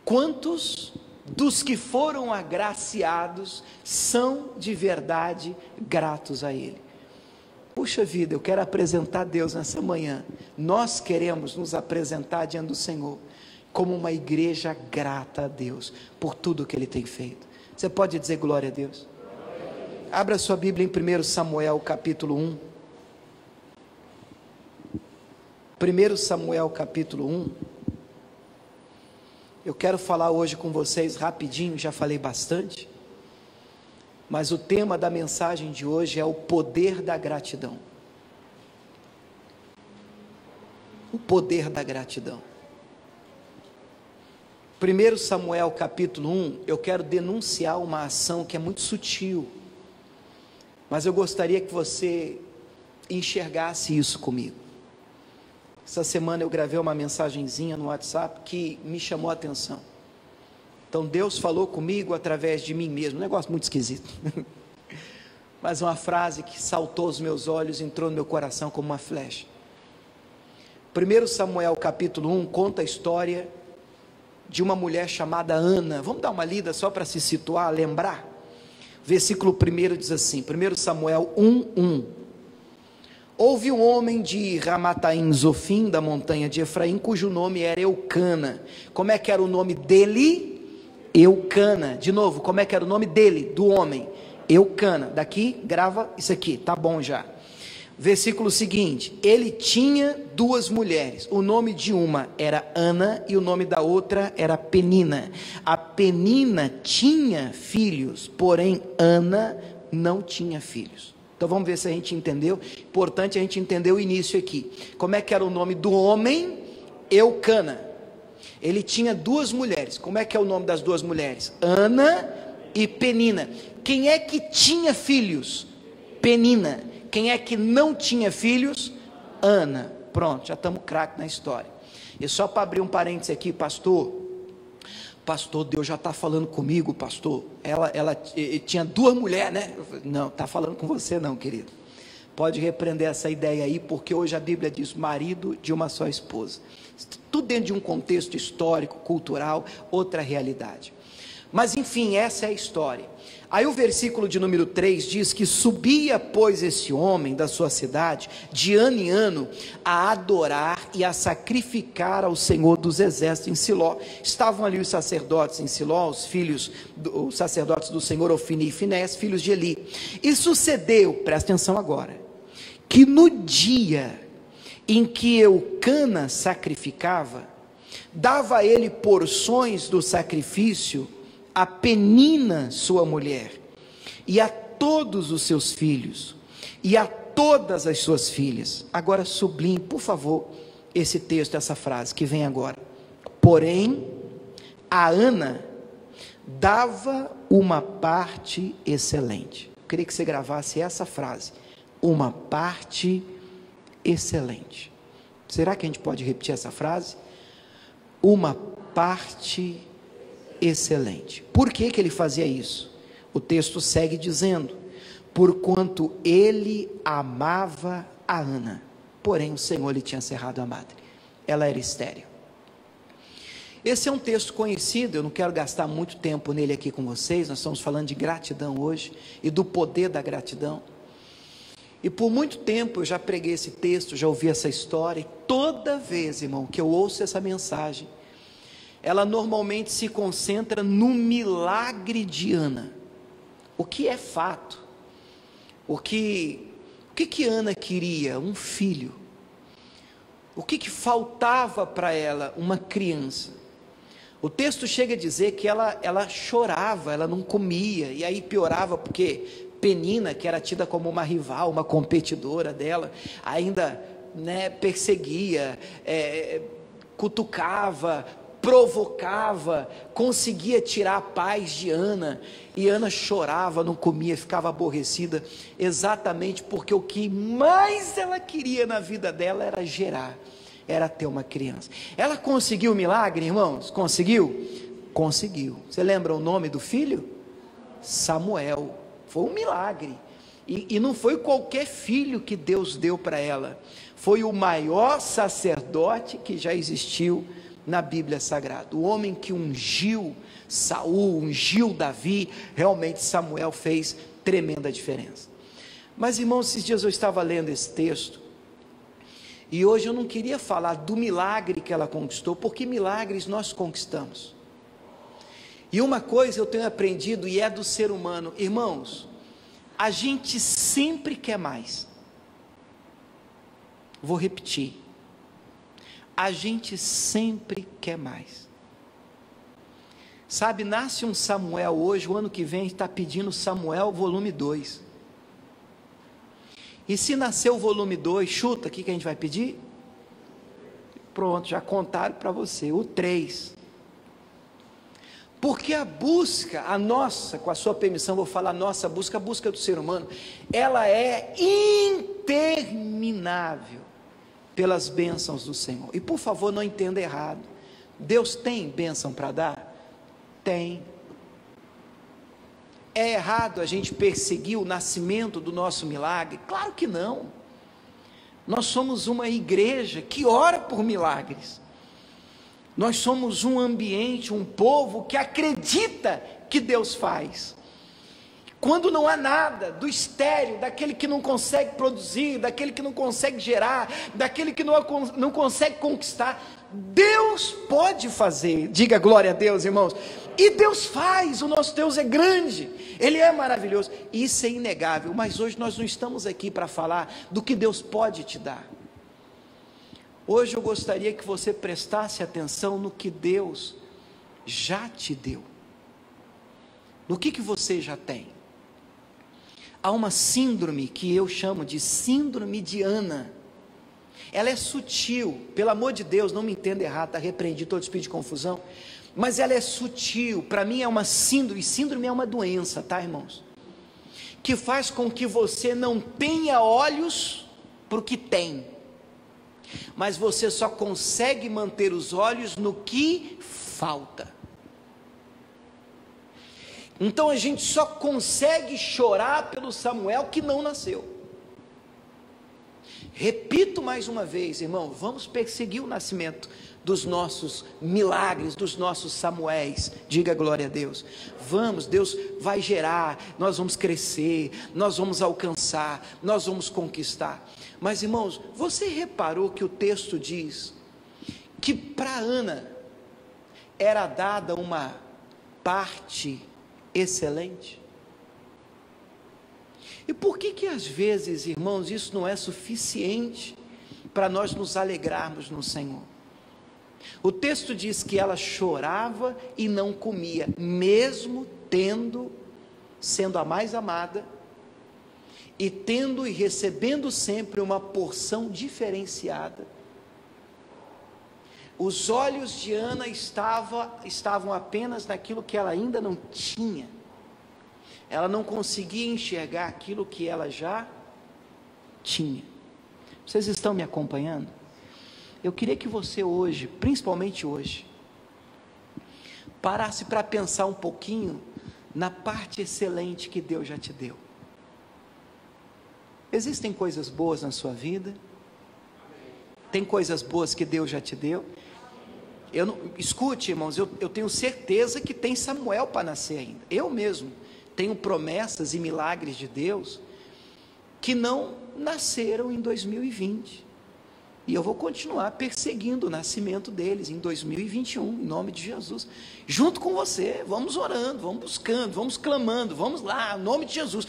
Quantos dos que foram agraciados são de verdade gratos a ele. Puxa vida, eu quero apresentar Deus nessa manhã. Nós queremos nos apresentar diante do Senhor como uma igreja grata a Deus por tudo que ele tem feito. Você pode dizer glória a Deus? Abra sua Bíblia em 1 Samuel capítulo 1. 1 Samuel capítulo 1. Eu quero falar hoje com vocês rapidinho, já falei bastante, mas o tema da mensagem de hoje é o poder da gratidão. O poder da gratidão. 1 Samuel capítulo 1, eu quero denunciar uma ação que é muito sutil, mas eu gostaria que você enxergasse isso comigo. Essa semana eu gravei uma mensagenzinha no WhatsApp que me chamou a atenção. Então Deus falou comigo através de mim mesmo, um negócio muito esquisito. Mas uma frase que saltou aos meus olhos, entrou no meu coração como uma flecha. 1 Samuel capítulo 1 conta a história de uma mulher chamada Ana. Vamos dar uma lida só para se situar, lembrar? Versículo 1 diz assim, 1 Samuel 1:1. Houve um homem de Ramataim Zofim, da montanha de Efraim, cujo nome era Eucana. Como é que era o nome dele? Eucana. De novo, como é que era o nome dele, do homem? Eucana. Daqui, grava isso aqui, tá bom já. Versículo seguinte, ele tinha 2 mulheres, o nome de uma era Ana e o nome da outra era Penina. A Penina tinha filhos, porém Ana não tinha filhos. Então vamos ver se a gente entendeu. Importante a gente entender o início aqui. Como é que era o nome do homem? Eucana. Ele tinha 2 mulheres. Como é que é o nome das 2 mulheres? Ana e Penina. Quem é que tinha filhos? Penina. Quem é que não tinha filhos? Ana. Pronto, já estamos craque na história. E só para abrir um parênteses aqui, pastor, Deus já está falando comigo, pastor. Ela tinha 2 mulheres, né? Não, está falando com você não, querido. Pode repreender essa ideia aí, porque hoje a Bíblia diz marido de uma só esposa. Tudo dentro de um contexto histórico, cultural, outra realidade. Mas enfim, essa é a história. Aí o versículo de número 3 diz que subia, pois, esse homem da sua cidade, de ano em ano, a adorar e a sacrificar ao Senhor dos exércitos em Siló. Estavam ali os sacerdotes em Siló, os sacerdotes do Senhor, Ofni e Finés, filhos de Eli. E sucedeu, presta atenção agora, que no dia em que Eucana sacrificava, dava a ele porções do sacrifício a Penina, sua mulher, e a todos os seus filhos, e a todas as suas filhas. Agora sublinhe, por favor, esse texto, essa frase que vem agora. Porém, a Ana dava uma parte excelente. Eu queria que você gravasse essa frase, uma parte excelente. Será que a gente pode repetir essa frase? Uma parte excelente. Por que ele fazia isso? O texto segue dizendo, porquanto ele amava a Ana, porém o Senhor lhe tinha cerrado a madre, ela era estéril. Esse é um texto conhecido, eu não quero gastar muito tempo nele aqui com vocês, nós estamos falando de gratidão hoje, e do poder da gratidão, e por muito tempo eu já preguei esse texto, já ouvi essa história, e toda vez, irmão, que eu ouço essa mensagem, ela normalmente se concentra no milagre de Ana, o que é fato, o que Ana queria? Um filho. O que faltava para ela? Uma criança. O texto chega a dizer que ela chorava, ela não comia, e aí piorava porque Penina, que era tida como uma rival, uma competidora dela, ainda, né, perseguia, cutucava, provocava, conseguia tirar a paz de Ana, e Ana chorava, não comia, ficava aborrecida, exatamente porque o que mais ela queria na vida dela era gerar, era ter uma criança. Ela conseguiu o milagre, irmãos? Conseguiu? Conseguiu. Você lembra o nome do filho? Samuel. Foi um milagre, e não foi qualquer filho que Deus deu para ela, foi o maior sacerdote que já existiu na Bíblia Sagrada, o homem que ungiu Saul, ungiu Davi. Realmente Samuel fez tremenda diferença. Mas, irmãos, esses dias eu estava lendo esse texto, e hoje eu não queria falar do milagre que ela conquistou, porque milagres nós conquistamos. E uma coisa eu tenho aprendido, e é do ser humano, irmãos, a gente sempre quer mais. Vou repetir, a gente sempre quer mais. Sabe, nasce um Samuel hoje, o ano que vem está pedindo Samuel volume 2. E se nascer o volume 2, chuta, o que a gente vai pedir? Pronto, já contaram para você, o 3. Porque a busca, a nossa, com a sua permissão, vou falar nossa busca, a busca do ser humano, ela é interminável pelas bênçãos do Senhor. E por favor, não entenda errado, Deus tem bênção para dar? Tem. É errado a gente perseguir o nascimento do nosso milagre? Claro que não. Nós somos uma igreja que ora por milagres. Nós somos um ambiente, um povo que acredita que Deus faz. Quando não há nada, do estéril, daquele que não consegue produzir, daquele que não consegue gerar, daquele que não consegue conquistar, Deus pode fazer. Diga glória a Deus, irmãos. E Deus faz, o nosso Deus é grande, Ele é maravilhoso, isso é inegável. Mas hoje nós não estamos aqui para falar do que Deus pode te dar. Hoje eu gostaria que você prestasse atenção no que Deus já te deu, no que você já tem. Há uma síndrome que eu chamo de síndrome de Ana. Ela é sutil, pelo amor de Deus, não me entenda errado, está repreendido todo espírito de confusão, mas ela é sutil. Para mim é uma síndrome, síndrome é uma doença, tá, irmãos? Que faz com que você não tenha olhos para o que tem, mas você só consegue manter os olhos no que falta. Então a gente só consegue chorar pelo Samuel que não nasceu. Repito mais uma vez, irmão, vamos perseguir o nascimento dos nossos milagres, dos nossos Samuéis. Diga glória a Deus. Vamos, Deus vai gerar, nós vamos crescer, nós vamos alcançar, nós vamos conquistar. Mas, irmãos, você reparou que o texto diz que para Ana era dada uma parte excelente? E por que às vezes, irmãos, isso não é suficiente para nós nos alegrarmos no Senhor? O texto diz que ela chorava e não comia, mesmo sendo a mais amada, e tendo e recebendo sempre uma porção diferenciada. Os olhos de Ana estavam apenas naquilo que ela ainda não tinha. Ela não conseguia enxergar aquilo que ela já tinha. Vocês estão me acompanhando? Eu queria que você hoje, principalmente hoje, parasse para pensar um pouquinho na parte excelente que Deus já te deu. Existem coisas boas na sua vida? Tem coisas boas que Deus já te deu? Escute, irmãos, eu tenho certeza que tem Samuel para nascer ainda. Eu mesmo tenho promessas e milagres de Deus que não nasceram em 2020. E eu vou continuar perseguindo o nascimento deles em 2021, em nome de Jesus. Junto com você, vamos orando, vamos buscando, vamos clamando, vamos lá, em nome de Jesus.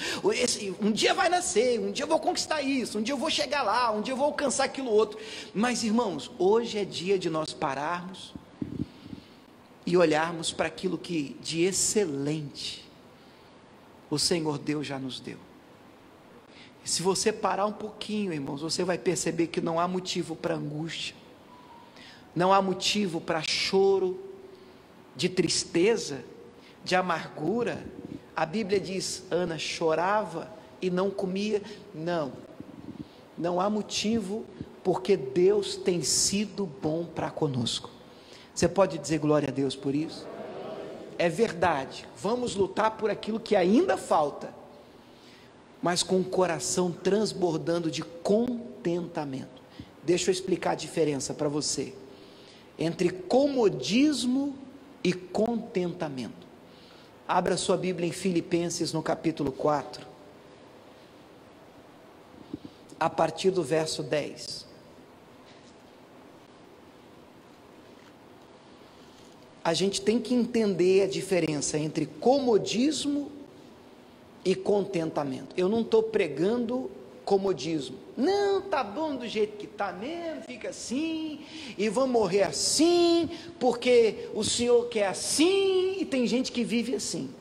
Um dia vai nascer, um dia eu vou conquistar isso, um dia eu vou chegar lá, um dia eu vou alcançar aquilo outro. Mas, irmãos, hoje é dia de nós pararmos e olharmos para aquilo que de excelente o Senhor Deus já nos deu. Se você parar um pouquinho, irmãos, você vai perceber que não há motivo para angústia, não há motivo para choro, de tristeza, de amargura. A Bíblia diz, Ana chorava e não comia. Não há motivo, porque Deus tem sido bom para conosco. Você pode dizer glória a Deus por isso? É verdade, vamos lutar por aquilo que ainda falta, mas com o coração transbordando de contentamento. Deixa eu explicar a diferença para você, entre comodismo e contentamento. Abra sua Bíblia em Filipenses no capítulo 4, a partir do verso 10. A gente tem que entender a diferença entre comodismo e contentamento. Eu não estou pregando comodismo. Não, tá bom do jeito que tá mesmo, fica assim, e vamos morrer assim, porque o Senhor quer assim, e tem gente que vive assim.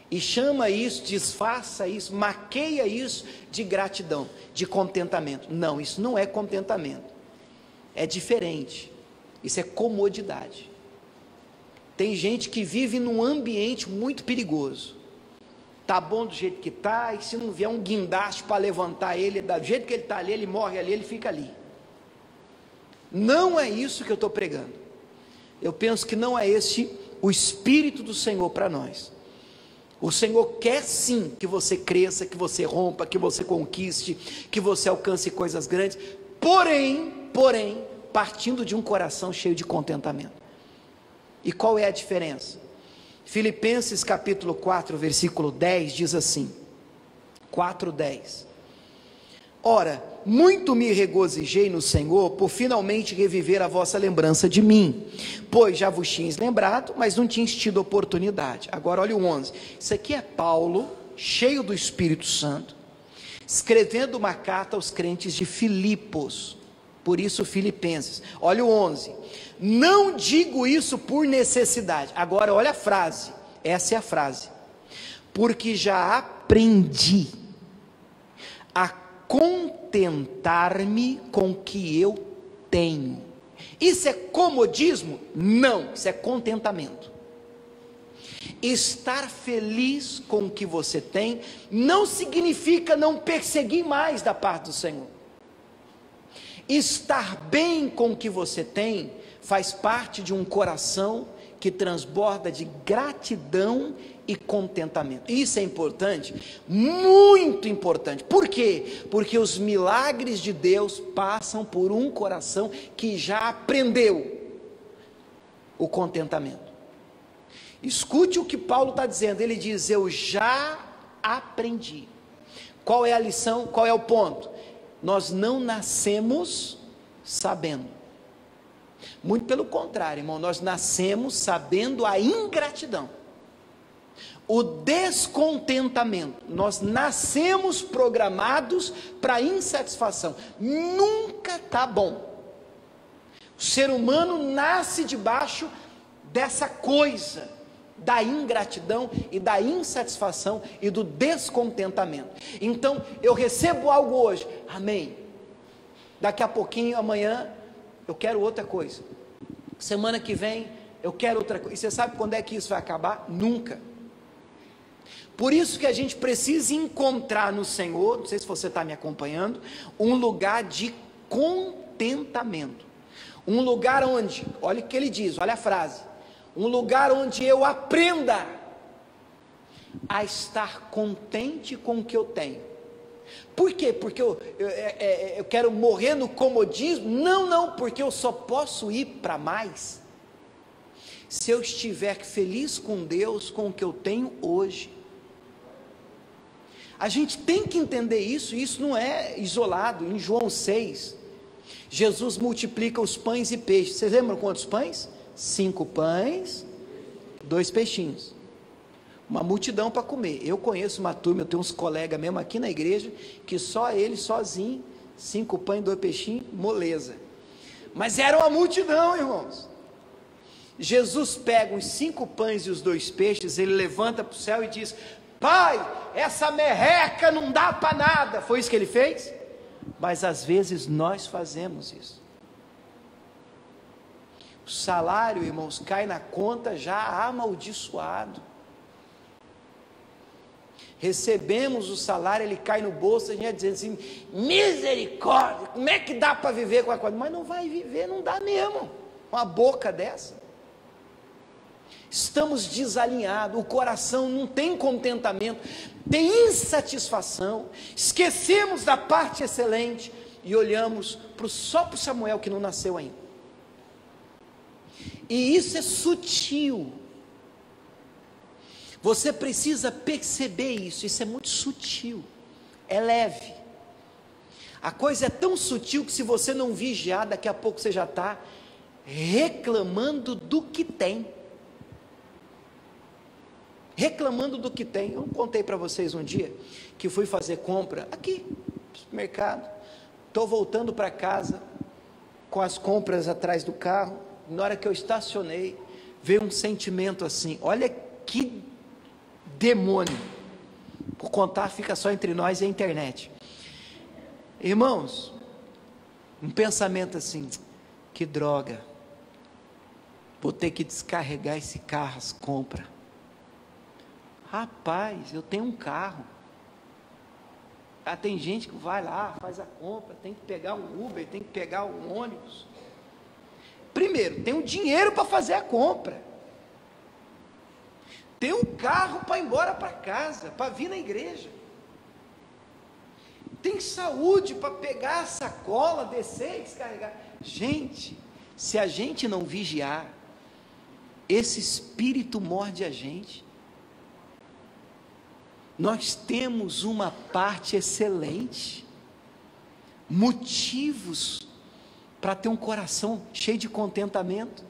E chama isso, disfarça isso, maqueia isso de gratidão, de contentamento. Não, isso não é contentamento. É diferente. Isso é comodidade. Tem gente que vive num ambiente muito perigoso. Tá bom do jeito que tá, e se não vier um guindaste para levantar ele, do jeito que ele está ali, ele morre ali, ele fica ali. Não é isso que eu estou pregando. Eu penso que não é esse o Espírito do Senhor para nós. O Senhor quer sim que você cresça, que você rompa, que você conquiste, que você alcance coisas grandes, porém, partindo de um coração cheio de contentamento. E qual é a diferença? Filipenses capítulo 4, versículo 10, diz assim, 4:10. Ora, muito me regozijei no Senhor, por finalmente reviver a vossa lembrança de mim, pois já vos tinhas lembrado, mas não tinhas tido oportunidade. Agora olha o 11, isso aqui é Paulo, cheio do Espírito Santo, escrevendo uma carta aos crentes de Filipos, por isso Filipenses. Olha o 11, não digo isso por necessidade. Agora olha a frase, essa é a frase, porque já aprendi a contentar-me com o que eu tenho. Isso é comodismo? Não, isso é contentamento. Estar feliz com o que você tem não significa não perseguir mais da parte do Senhor. Estar bem com o que você tem faz parte de um coração que transborda de gratidão e contentamento. Isso é importante, muito importante. Por quê? Porque os milagres de Deus passam por um coração que já aprendeu o contentamento. Escute o que Paulo está dizendo. Ele diz, eu já aprendi. Qual é a lição? Qual é o ponto? Nós não nascemos sabendo. Muito pelo contrário, irmão, nós nascemos sabendo a ingratidão, o descontentamento. Nós nascemos programados para insatisfação. Nunca está bom. O ser humano nasce debaixo dessa coisa, da ingratidão e da insatisfação e do descontentamento. Então, eu recebo algo hoje, amém, daqui a pouquinho, amanhã, eu quero outra coisa, semana que vem, eu quero outra coisa, e você sabe quando é que isso vai acabar? Nunca. Por isso que a gente precisa encontrar no Senhor, não sei se você está me acompanhando, um lugar de contentamento, um lugar onde, olha o que ele diz, olha a frase, um lugar onde eu aprenda a estar contente com o que eu tenho. Por quê? Porque eu quero morrer no comodismo? Não, porque eu só posso ir para mais se eu estiver feliz com Deus, com o que eu tenho hoje. A gente tem que entender isso, e isso não é isolado. Em João 6, Jesus multiplica os pães e peixes. Vocês lembram quantos pães? 5 pães, 2 peixinhos, uma multidão para comer. Eu conheço uma turma, eu tenho uns colegas mesmo aqui na igreja, que só ele sozinho, 5 pães, 2 peixinhos, moleza. Mas era uma multidão, irmãos. Jesus pega os 5 pães e os 2 peixes, ele levanta para o céu e diz, Pai, essa merreca não dá para nada. Foi isso que ele fez? Mas às vezes nós fazemos isso. O salário, irmãos, cai na conta já amaldiçoado. Recebemos o salário, ele cai no bolso, a gente dizendo assim, misericórdia, como é que dá para viver com a coisa? Mas não vai viver, não dá mesmo, uma boca dessa. Estamos desalinhados, o coração não tem contentamento, tem insatisfação, esquecemos da parte excelente e olhamos só para o Samuel que não nasceu ainda. E isso é sutil. Você precisa perceber isso é muito sutil, é leve. A coisa é tão sutil que se você não vigiar, daqui a pouco você já está reclamando do que tem. Reclamando do que tem. Eu contei para vocês um dia que fui fazer compra aqui no supermercado. Estou voltando para casa com as compras atrás do carro. Na hora que eu estacionei, veio um sentimento assim, olha que demônio, por contar fica só entre nós e a internet, irmãos, um pensamento assim, que droga, vou ter que descarregar esse carro, as compras, rapaz, eu tenho um carro, tem gente que vai lá, faz a compra, tem que pegar um Uber, tem que pegar um ônibus, primeiro, tem o dinheiro para fazer a compra, tem um carro para ir embora para casa, para vir na igreja, tem saúde para pegar a sacola, descer e descarregar. Gente, se a gente não vigiar, esse espírito morde a gente. Nós temos uma parte excelente, motivos para ter um coração cheio de contentamento.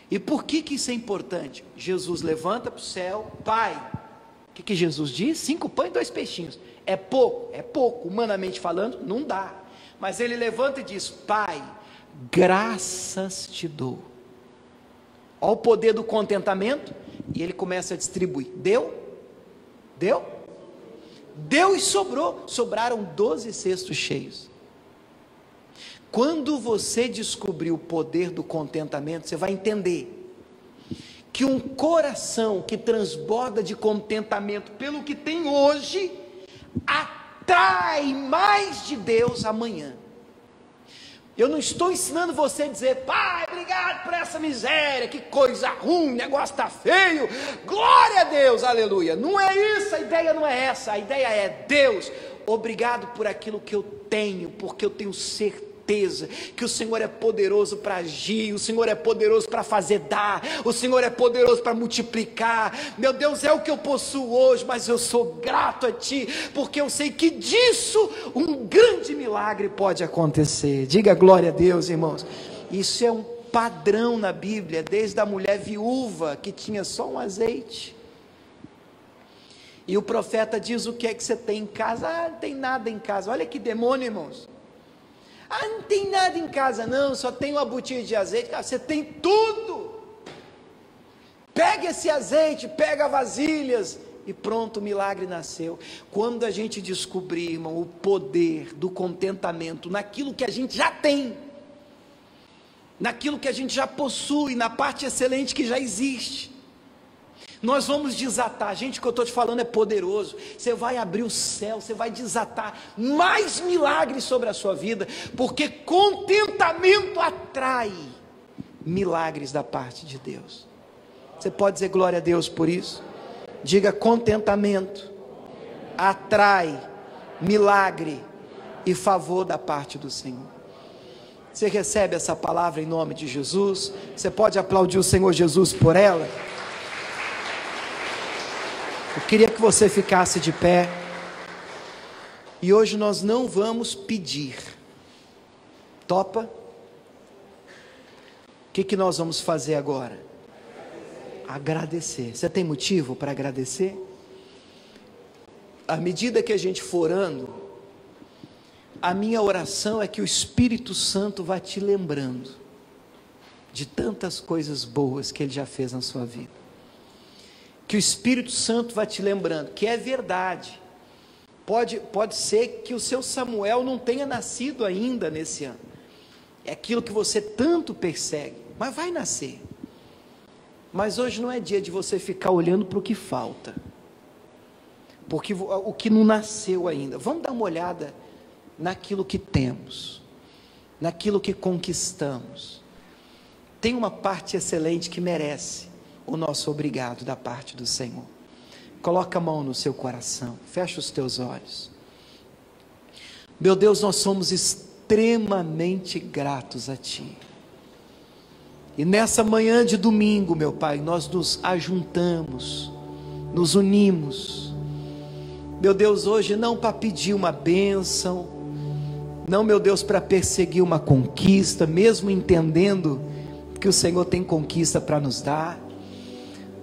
E por que isso é importante? Jesus levanta para o céu, Pai, o que Jesus diz? 5 pães e 2 peixinhos, é pouco, humanamente falando, não dá, mas ele levanta e diz, Pai, graças te dou, olha o poder do contentamento, e ele começa a distribuir, deu e sobraram 12 cestos cheios. Quando você descobrir o poder do contentamento, você vai entender que um coração que transborda de contentamento pelo que tem hoje, atrai mais de Deus amanhã. Eu não estou ensinando você a dizer, Pai, obrigado por essa miséria, que coisa ruim, o negócio está feio, glória a Deus, aleluia. Não é isso, a ideia não é essa, a ideia é, Deus, obrigado por aquilo que eu tenho, porque eu tenho certeza que o Senhor é poderoso para agir, o Senhor é poderoso para fazer dar, o Senhor é poderoso para multiplicar. Meu Deus, é o que eu possuo hoje, mas eu sou grato a Ti, porque eu sei que disso um grande milagre pode acontecer. Diga glória a Deus, irmãos. Isso é um padrão na Bíblia, desde a mulher viúva que tinha só um azeite, e o profeta diz, o que é que você tem em casa? Não tem nada em casa. Olha que demônio, irmãos. Não tem nada em casa não, só tem uma botija de azeite. Você tem tudo, pega esse azeite, pega vasilhas, e pronto, o milagre nasceu. Quando a gente descobrir, irmão, o poder do contentamento, naquilo que a gente já tem, naquilo que a gente já possui, na parte excelente que já existe, nós vamos desatar. Gente, o que eu estou te falando é poderoso. Você vai abrir o céu, você vai desatar mais milagres sobre a sua vida, porque contentamento atrai milagres da parte de Deus. Você pode dizer glória a Deus por isso? Diga, contentamento atrai milagre e favor da parte do Senhor. Você recebe essa palavra em nome de Jesus? Você pode aplaudir o Senhor Jesus por ela? Eu queria que você ficasse de pé, e hoje nós não vamos pedir, topa? O que nós vamos fazer agora? Agradecer. Você tem motivo para agradecer? À medida que a gente for orando, a minha oração é que o Espírito Santo vá te lembrando de tantas coisas boas que Ele já fez na sua vida, que que o Espírito Santo vai te lembrando, que é verdade. Pode ser que o seu Samuel não tenha nascido ainda nesse ano. É aquilo que você tanto persegue, mas vai nascer. Mas hoje não é dia de você ficar olhando para o que falta, porque o que não nasceu ainda. Vamos dar uma olhada naquilo que temos, naquilo que conquistamos. Tem uma parte excelente que merece o nosso obrigado da parte do Senhor. Coloca a mão no seu coração, fecha os teus olhos. Meu Deus, nós somos extremamente gratos a Ti. E nessa manhã de domingo, meu Pai, nós nos ajuntamos, nos unimos. Meu Deus, hoje não para pedir uma bênção, não, meu Deus, para perseguir uma conquista, mesmo entendendo que o Senhor tem conquista para nos dar.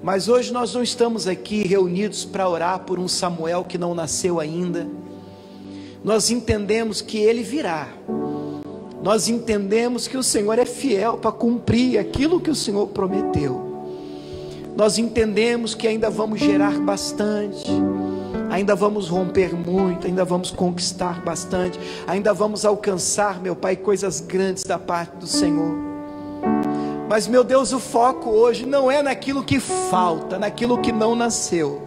Mas hoje nós não estamos aqui reunidos para orar por um Samuel que não nasceu ainda. Nós entendemos que ele virá. Nós entendemos que o Senhor é fiel para cumprir aquilo que o Senhor prometeu. Nós entendemos que ainda vamos gerar bastante, ainda vamos romper muito, ainda vamos conquistar bastante, ainda vamos alcançar, meu Pai, coisas grandes da parte do Senhor. Mas, meu Deus, o foco hoje não é naquilo que falta, naquilo que não nasceu.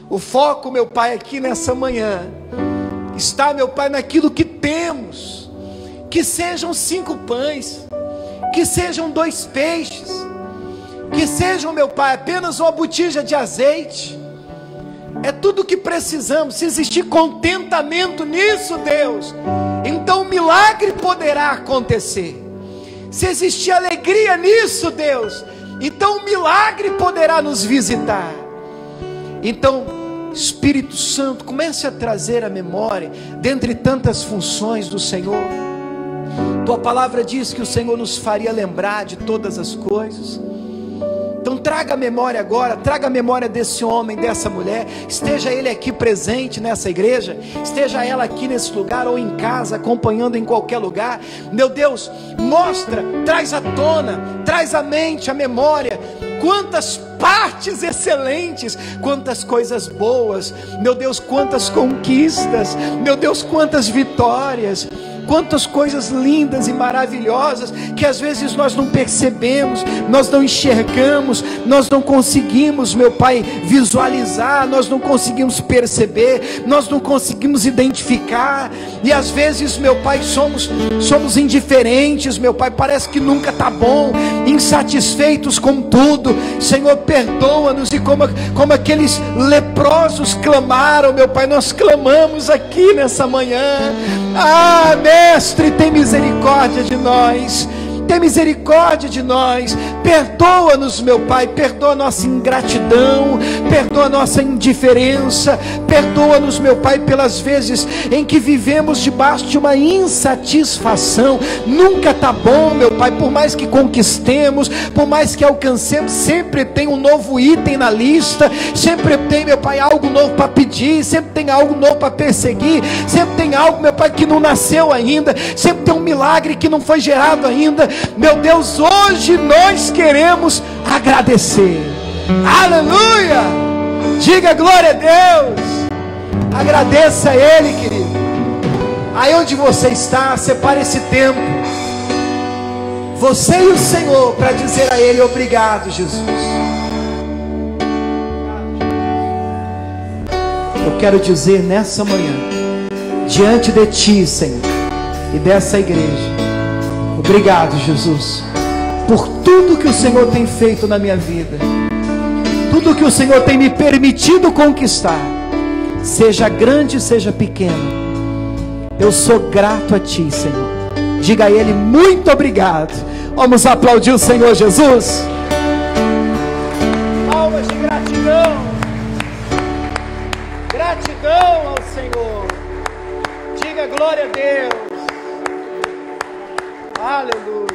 O foco, meu Pai, aqui nessa manhã está, meu Pai, naquilo que temos. Que sejam 5 pães, que sejam 2 peixes, que sejam, meu Pai, apenas uma botija de azeite. É tudo o que precisamos. Se existir contentamento nisso, Deus, então o milagre poderá acontecer. Se existir alegria nisso, Deus, então o milagre poderá nos visitar. Então, Espírito Santo, comece a trazer a memória, dentre tantas funções do Senhor. Tua palavra diz que o Senhor nos faria lembrar de todas as coisas. Então traga a memória agora, traga a memória desse homem, dessa mulher. Esteja ele aqui presente nessa igreja, esteja ela aqui nesse lugar ou em casa, acompanhando em qualquer lugar. Meu Deus, mostra, traz à tona, traz à mente, à memória, quantas partes excelentes, quantas coisas boas, meu Deus, quantas conquistas, meu Deus, quantas vitórias, quantas coisas lindas e maravilhosas, que às vezes nós não percebemos, nós não enxergamos, nós não conseguimos, meu Pai, visualizar, nós não conseguimos perceber, nós não conseguimos identificar, e às vezes, meu Pai, somos indiferentes, meu Pai, parece que nunca está bom, insatisfeitos com tudo. Senhor, perdoa-nos, e como aqueles leprosos clamaram, meu Pai, nós clamamos aqui nessa manhã. Ah, Mestre, tem misericórdia de nós, tem misericórdia de nós, perdoa-nos, meu Pai, perdoa a nossa ingratidão, perdoa a nossa indiferença, perdoa-nos, meu Pai, pelas vezes em que vivemos debaixo de uma insatisfação. Nunca está bom, meu Pai, por mais que conquistemos, por mais que alcancemos, sempre tem um novo item na lista, sempre tem, meu Pai, algo novo para pedir, sempre tem algo novo para perseguir, sempre tem algo, meu Pai, que não nasceu ainda, sempre tem um milagre que não foi gerado ainda. Meu Deus, hoje nós queremos agradecer. Aleluia! Diga glória a Deus. Agradeça a Ele, querido. Aí onde você está, separe esse tempo, você e o Senhor, para dizer a Ele: obrigado, Jesus. Eu quero dizer nessa manhã, diante de Ti, Senhor, e dessa igreja: obrigado, Jesus, por tudo que o Senhor tem feito na minha vida, tudo que o Senhor tem me permitido conquistar, seja grande, seja pequeno. Eu sou grato a Ti, Senhor. Diga a Ele: muito obrigado. Vamos aplaudir o Senhor Jesus. Palmas de gratidão. Gratidão ao Senhor. Diga glória a Deus. Aleluia.